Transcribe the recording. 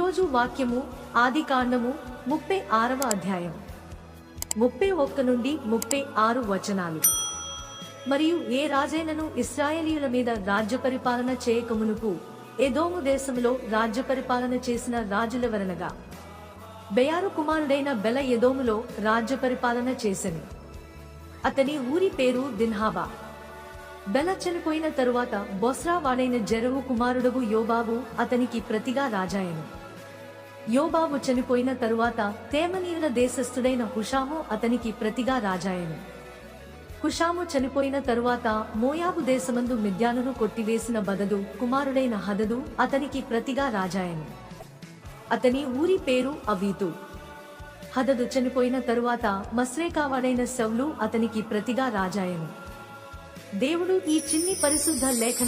ఈరోజు వాక్యము ఆదికాండము 36వ అధ్యాయం 31 నుండి 36 వచనాలు. మరియు ఏ రాజైనను ఇశ్రాయేలీయుల మీద రాజ్య పరిపాలన చేయకమునుపు ఎదోము దేశములో రాజ్య పరిపాలన చేసిన రాజులెవరనగా బెయారు కుమారుడైన బెల ఎదోములో రాజ్య పరిపాలన చేసెను. అతని ఊరి పేరు దిన్హాబా. బెల చనిపోయిన తరువాత బొస్రా వాడైన జెరహు కుమారుడగు యోబాబు అతనికి ప్రతిగా రాజాయెను. యోబాబు చనిపోయిన తరువాత తేమనీయుల దేశస్థుడైన హుషాము అతనికి ప్రతిగా రాజాయెను. హుషాము చనిపోయిన తరువాత మోయాబు దేశమందు మిద్యానును కొట్టివేసిన బదదు కుమారుడైన హదదు అతనికి ప్రతిగా రాజాయెను. అతని ఊరి పేరు అవీతు. హదదు చనిపోయిన తరువాత మస్రేకావాడైన సౌలు అతనికి ప్రతిగా రాజాయెను. దేవుడు ఈ చిన్ని పరిశుద్ధ లేఖన